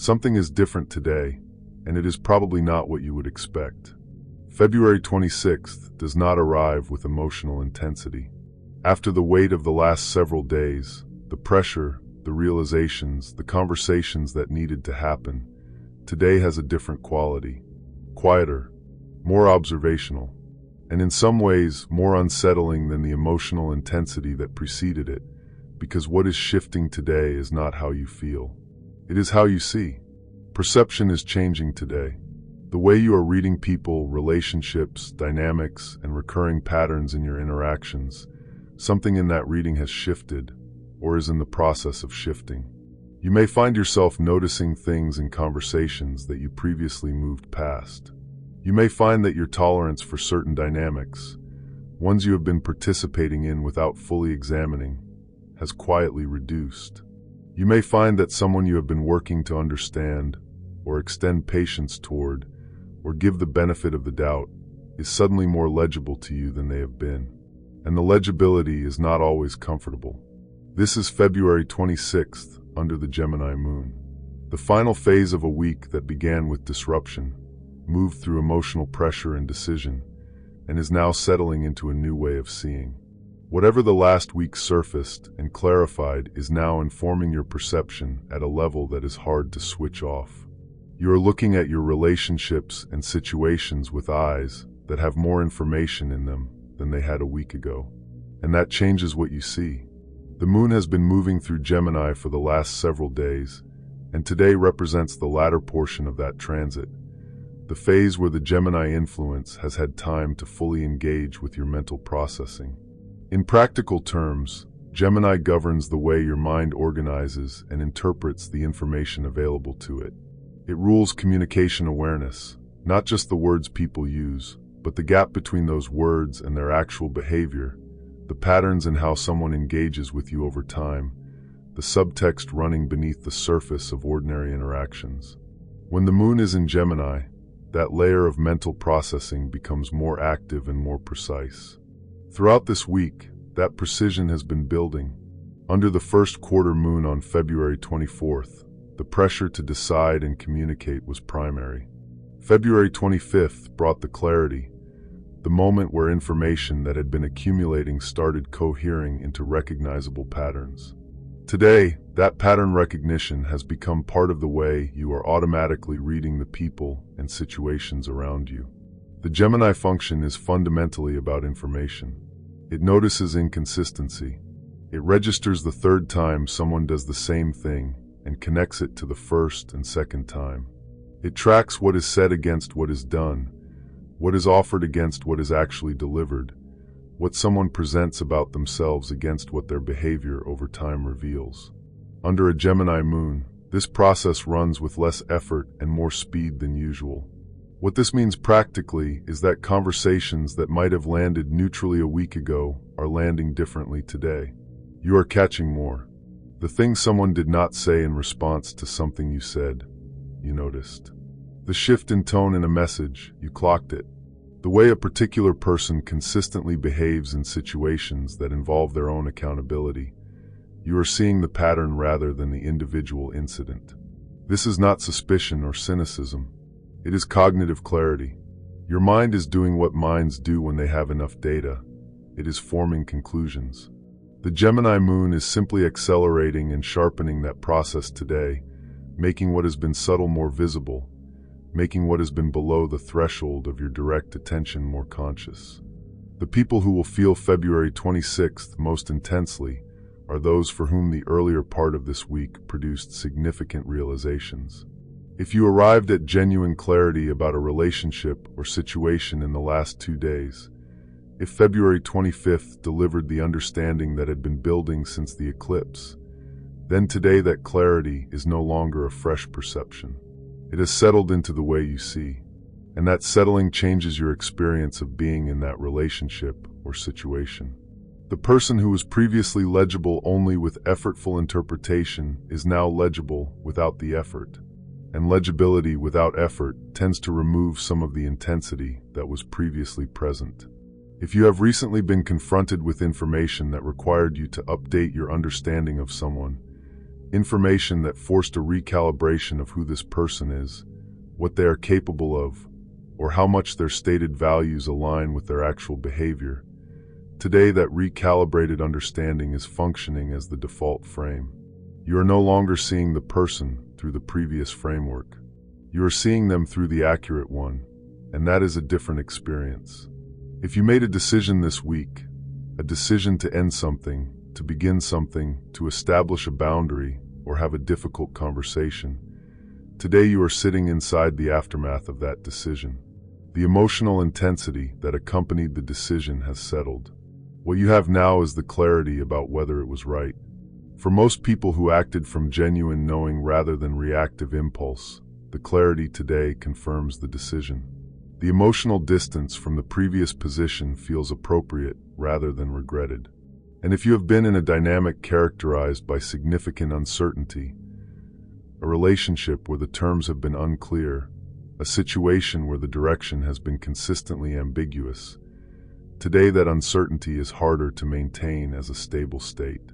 Something is different today, and it is probably not what you would expect. February 26th does not arrive with emotional intensity. After the weight of the last several days, the pressure, the realizations, the conversations that needed to happen, today has a different quality. Quieter, more observational, and in some ways more unsettling than the emotional intensity that preceded it, because what is shifting today is not how you feel. It is how you see. Perception is changing today. The way you are reading people, relationships, dynamics, and recurring patterns in your interactions, something in that reading has shifted, or is in the process of shifting. You may find yourself noticing things in conversations that you previously moved past. You may find that your tolerance for certain dynamics, ones you have been participating in without fully examining, has quietly reduced. You may find that someone you have been working to understand, or extend patience toward, or give the benefit of the doubt, is suddenly more legible to you than they have been. And the legibility is not always comfortable. This is February 26th, under the Gemini moon. The final phase of a week that began with disruption, moved through emotional pressure and decision, and is now settling into a new way of seeing. Whatever the last week surfaced and clarified is now informing your perception at a level that is hard to switch off. You are looking at your relationships and situations with eyes that have more information in them than they had a week ago, and that changes what you see. The moon has been moving through Gemini for the last several days, and today represents the latter portion of that transit, the phase where the Gemini influence has had time to fully engage with your mental processing. In practical terms, Gemini governs the way your mind organizes and interprets the information available to it. It rules communication awareness, not just the words people use, but the gap between those words and their actual behavior, the patterns in how someone engages with you over time, the subtext running beneath the surface of ordinary interactions. When the moon is in Gemini, that layer of mental processing becomes more active and more precise. Throughout this week, that precision has been building. Under the first quarter moon on February 24th, the pressure to decide and communicate was primary. February 25th brought the clarity, the moment where information that had been accumulating started cohering into recognizable patterns. Today, that pattern recognition has become part of the way you are automatically reading the people and situations around you. The Gemini function is fundamentally about information. It notices inconsistency. It registers the third time someone does the same thing and connects it to the first and second time. It tracks what is said against what is done, what is offered against what is actually delivered, what someone presents about themselves against what their behavior over time reveals. Under a Gemini moon, this process runs with less effort and more speed than usual. What this means practically is that conversations that might have landed neutrally a week ago are landing differently today. You are catching more. The things someone did not say in response to something you said, you noticed. The shift in tone in a message, you clocked it. The way a particular person consistently behaves in situations that involve their own accountability, you are seeing the pattern rather than the individual incident. This is not suspicion or cynicism. It is cognitive clarity. Your mind is doing what minds do when they have enough data. It is forming conclusions. The Gemini moon is simply accelerating and sharpening that process today, making what has been subtle more visible, making what has been below the threshold of your direct attention more conscious. The people who will feel February 26th most intensely are those for whom the earlier part of this week produced significant realizations. If you arrived at genuine clarity about a relationship or situation in the last 2 days, if February 25th delivered the understanding that had been building since the eclipse, then today that clarity is no longer a fresh perception. It has settled into the way you see, and that settling changes your experience of being in that relationship or situation. The person who was previously legible only with effortful interpretation is now legible without the effort. And legibility without effort tends to remove some of the intensity that was previously present. If you have recently been confronted with information that required you to update your understanding of someone, information that forced a recalibration of who this person is, what they are capable of, or how much their stated values align with their actual behavior. Today, that recalibrated understanding is functioning as the default frame. You are no longer seeing the person through the previous framework. You are seeing them through the accurate one, and that is a different experience. If you made a decision this week, a decision to end something, to begin something, to establish a boundary, or have a difficult conversation, today you are sitting inside the aftermath of that decision. The emotional intensity that accompanied the decision has settled. What you have now is the clarity about whether it was right. For most people who acted from genuine knowing rather than reactive impulse, the clarity today confirms the decision. The emotional distance from the previous position feels appropriate rather than regretted. And if you have been in a dynamic characterized by significant uncertainty, a relationship where the terms have been unclear, a situation where the direction has been consistently ambiguous, today that uncertainty is harder to maintain as a stable state.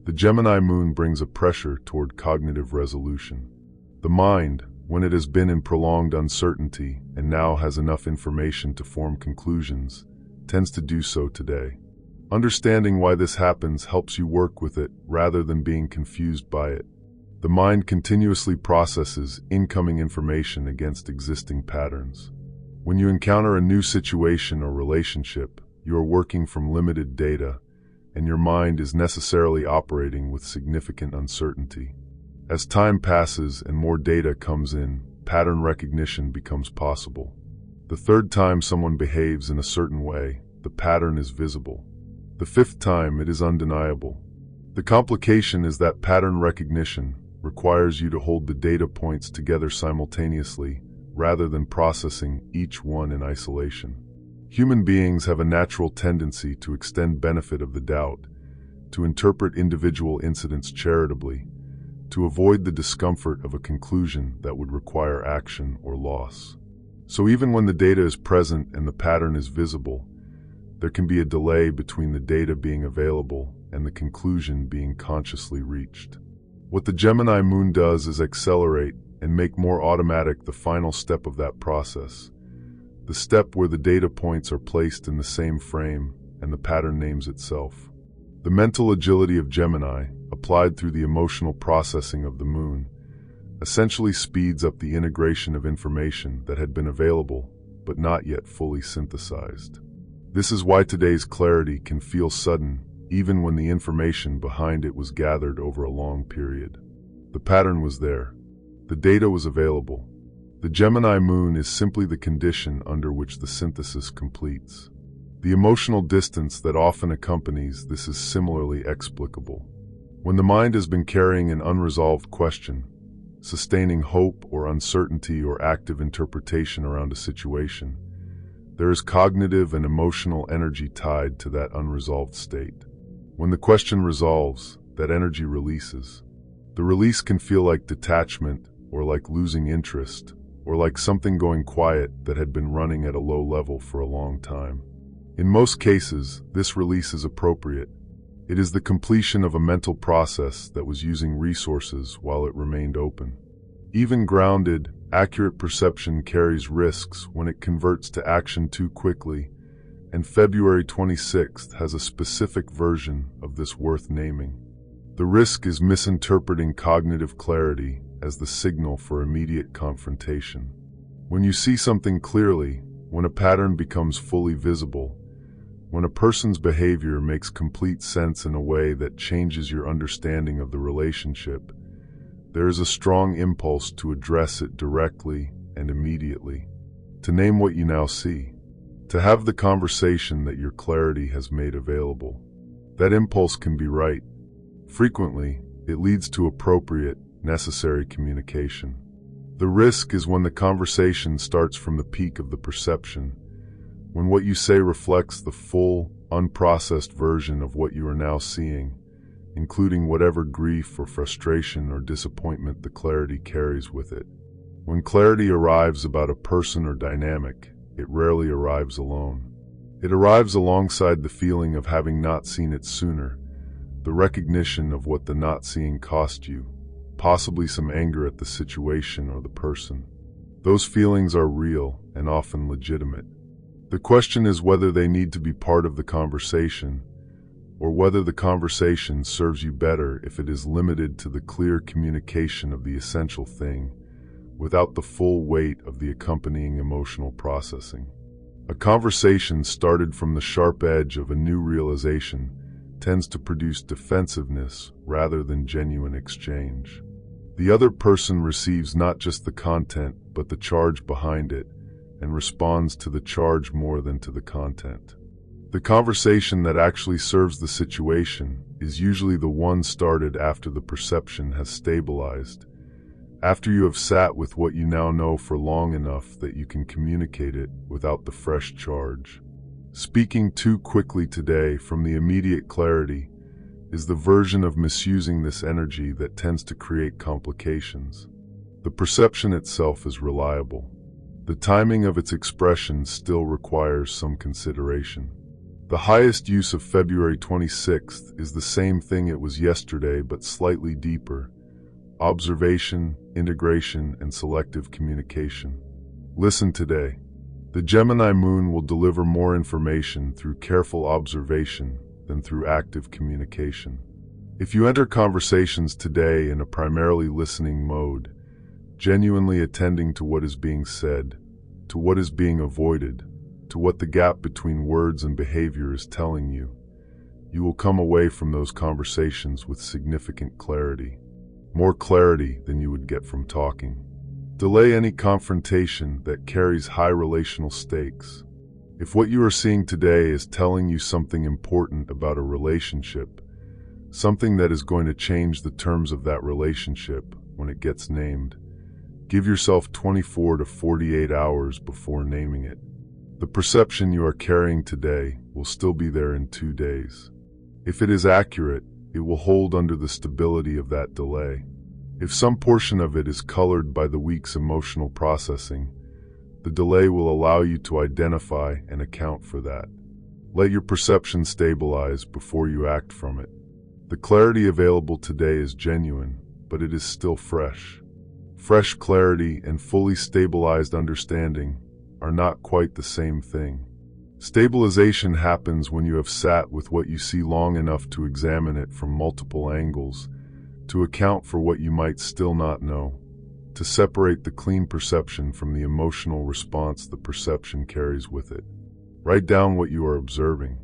The Gemini moon brings a pressure toward cognitive resolution. The mind, when it has been in prolonged uncertainty and now has enough information to form conclusions, tends to do so today. Understanding why this happens helps you work with it rather than being confused by it. The mind continuously processes incoming information against existing patterns. When you encounter a new situation or relationship, you are working from limited data, and your mind is necessarily operating with significant uncertainty. As time passes and more data comes in, pattern recognition becomes possible. The third time someone behaves in a certain way, the pattern is visible. The fifth time, it is undeniable. The complication is that pattern recognition requires you to hold the data points together simultaneously rather than processing each one in isolation. Human beings have a natural tendency to extend benefit of the doubt, to interpret individual incidents charitably, to avoid the discomfort of a conclusion that would require action or loss. So even when the data is present and the pattern is visible, there can be a delay between the data being available and the conclusion being consciously reached. What the Gemini moon does is accelerate and make more automatic the final step of that process, the step where the data points are placed in the same frame and the pattern names itself. The mental agility of Gemini, applied through the emotional processing of the moon, essentially speeds up the integration of information that had been available but not yet fully synthesized. This is why today's clarity can feel sudden, even when the information behind it was gathered over a long period. The pattern was there. The data was available. The Gemini moon is simply the condition under which the synthesis completes. The emotional distance that often accompanies this is similarly explicable. When the mind has been carrying an unresolved question, sustaining hope or uncertainty or active interpretation around a situation, there is cognitive and emotional energy tied to that unresolved state. When the question resolves, that energy releases. The release can feel like detachment, or like losing interest, or like something going quiet that had been running at a low level for a long time. In most cases, this release is appropriate. It is the completion of a mental process that was using resources while it remained open. Even grounded, accurate perception carries risks when it converts to action too quickly, and February 26th has a specific version of this worth naming. The risk is misinterpreting cognitive clarity as the signal for immediate confrontation. When you see something clearly, when a pattern becomes fully visible, when a person's behavior makes complete sense in a way that changes your understanding of the relationship, there is a strong impulse to address it directly and immediately, to name what you now see, to have the conversation that your clarity has made available. That impulse can be right. Frequently, it leads to appropriate, necessary communication. The risk is when the conversation starts from the peak of the perception, when what you say reflects the full, unprocessed version of what you are now seeing, including whatever grief or frustration or disappointment the clarity carries with it. When clarity arrives about a person or dynamic, it rarely arrives alone. It arrives alongside the feeling of having not seen it sooner, the recognition of what the not seeing cost you, possibly some anger at the situation or the person. Those feelings are real and often legitimate. The question is whether they need to be part of the conversation, or whether the conversation serves you better if it is limited to the clear communication of the essential thing, without the full weight of the accompanying emotional processing. A conversation started from the sharp edge of a new realization tends to produce defensiveness rather than genuine exchange. The other person receives not just the content, but the charge behind it, and responds to the charge more than to the content. The conversation that actually serves the situation is usually the one started after the perception has stabilized, after you have sat with what you now know for long enough that you can communicate it without the fresh charge. Speaking too quickly today from the immediate clarity is the version of misusing this energy that tends to create complications. The perception itself is reliable. The timing of its expression still requires some consideration. The highest use of February 26th is the same thing it was yesterday, but slightly deeper: observation, integration, and selective communication. Listen today. The Gemini moon will deliver more information through careful observation than through active communication. If you enter conversations today in a primarily listening mode, genuinely attending to what is being said, to what is being avoided, to what the gap between words and behavior is telling you, you will come away from those conversations with significant clarity. More clarity than you would get from talking. Delay any confrontation that carries high relational stakes. If what you are seeing today is telling you something important about a relationship, something that is going to change the terms of that relationship when it gets named, give yourself 24 to 48 hours before naming it. The perception you are carrying today will still be there in 2 days. If it is accurate, it will hold under the stability of that delay. If some portion of it is colored by the week's emotional processing, the delay will allow you to identify and account for that. Let your perception stabilize before you act from it. The clarity available today is genuine, but it is still fresh. Fresh clarity and fully stabilized understanding are not quite the same thing. Stabilization happens when you have sat with what you see long enough to examine it from multiple angles, to account for what you might still not know, to separate the clean perception from the emotional response the perception carries with it. Write down what you are observing.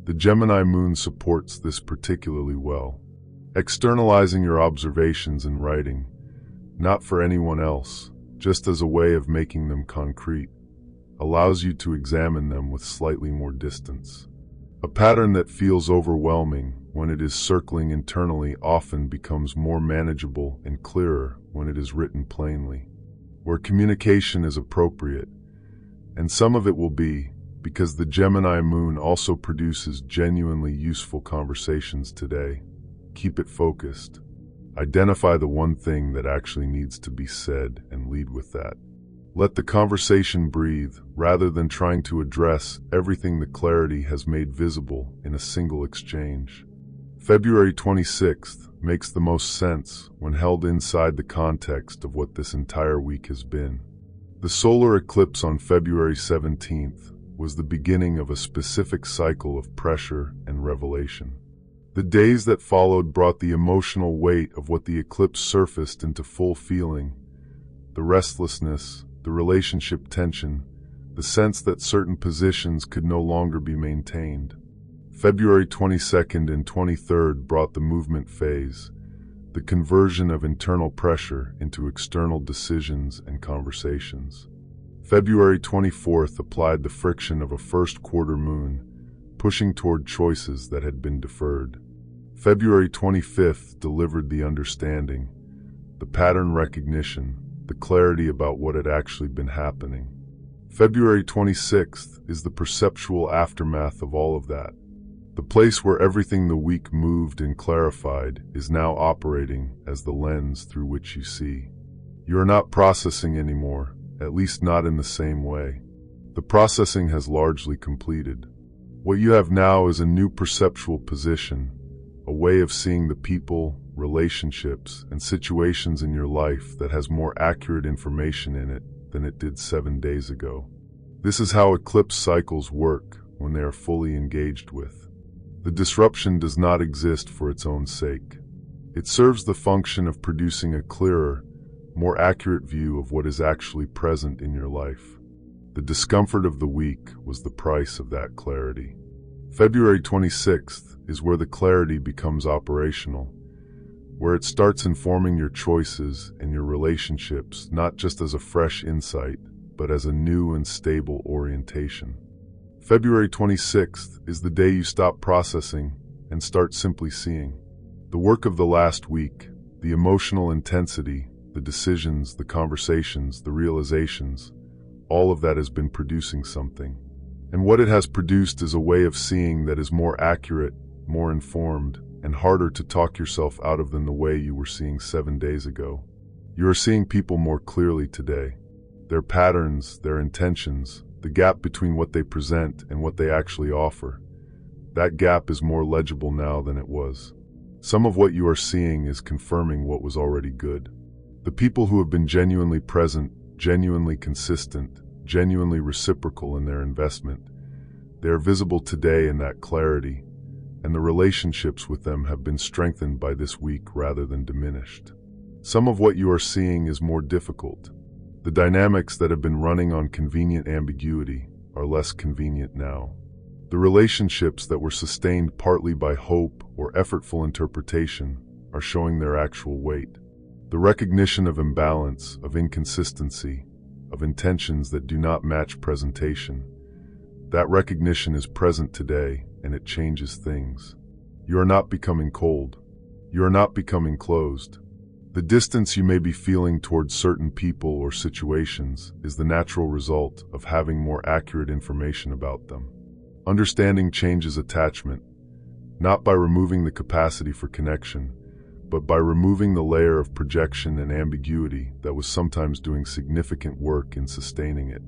The Gemini moon supports this particularly well. Externalizing your observations in writing, not for anyone else, just as a way of making them concrete, allows you to examine them with slightly more distance. A pattern that feels overwhelming when it is circling internally often becomes more manageable and clearer when it is written plainly. Where communication is appropriate, and some of it will be, because the Gemini moon also produces genuinely useful conversations today, keep it focused. Identify the one thing that actually needs to be said and lead with that. Let the conversation breathe, rather than trying to address everything the clarity has made visible in a single exchange. February 26th makes the most sense when held inside the context of what this entire week has been. The solar eclipse on February 17th was the beginning of a specific cycle of pressure and revelation. The days that followed brought the emotional weight of what the eclipse surfaced into full feeling: the restlessness, the relationship tension, the sense that certain positions could no longer be maintained. February 22nd and 23rd brought the movement phase, the conversion of internal pressure into external decisions and conversations. February 24th applied the friction of a first quarter moon, pushing toward choices that had been deferred. February 25th delivered the understanding, the pattern recognition, the clarity about what had actually been happening. February 26th is the perceptual aftermath of all of that. The place where everything the week moved and clarified is now operating as the lens through which you see. You are not processing anymore, at least not in the same way. The processing has largely completed. What you have now is a new perceptual position, a way of seeing the people, relationships, and situations in your life that has more accurate information in it than it did 7 days ago. This is how eclipse cycles work when they are fully engaged with. The disruption does not exist for its own sake. It serves the function of producing a clearer, more accurate view of what is actually present in your life. The discomfort of the week was the price of that clarity. February 26th is where the clarity becomes operational, where it starts informing your choices and your relationships, not just as a fresh insight, but as a new and stable orientation. February 26th is the day you stop processing and start simply seeing. The work of the last week, the emotional intensity, the decisions, the conversations, the realizations, all of that has been producing something. And what it has produced is a way of seeing that is more accurate, more informed, and harder to talk yourself out of than the way you were seeing 7 days ago. You are seeing people more clearly today. Their patterns, their intentions, the gap between what they present and what they actually offer. That gap is more legible now than it was. Some of what you are seeing is confirming what was already good. The people who have been genuinely present, genuinely consistent, genuinely reciprocal in their investment, they are visible today in that clarity, and the relationships with them have been strengthened by this week rather than diminished. Some of what you are seeing is more difficult. The dynamics that have been running on convenient ambiguity are less convenient now. The relationships that were sustained partly by hope or effortful interpretation are showing their actual weight. The recognition of imbalance, of inconsistency, of intentions that do not match presentation, that recognition is present today, and it changes things. You are not becoming cold. You are not becoming closed. The distance you may be feeling towards certain people or situations is the natural result of having more accurate information about them. Understanding changes attachment, not by removing the capacity for connection, but by removing the layer of projection and ambiguity that was sometimes doing significant work in sustaining it.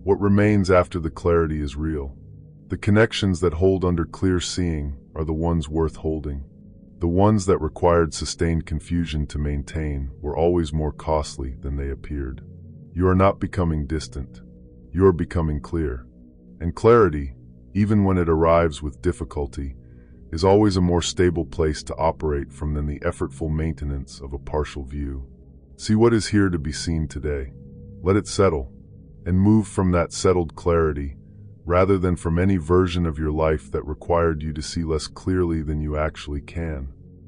What remains after the clarity is real. The connections that hold under clear seeing are the ones worth holding. The ones that required sustained confusion to maintain were always more costly than they appeared. You are not becoming distant. You are becoming clear. And clarity, even when it arrives with difficulty, is always a more stable place to operate from than the effortful maintenance of a partial view. See what is here to be seen today. Let it settle, and move from that settled clarity, rather than from any version of your life that required you to see less clearly than you actually can.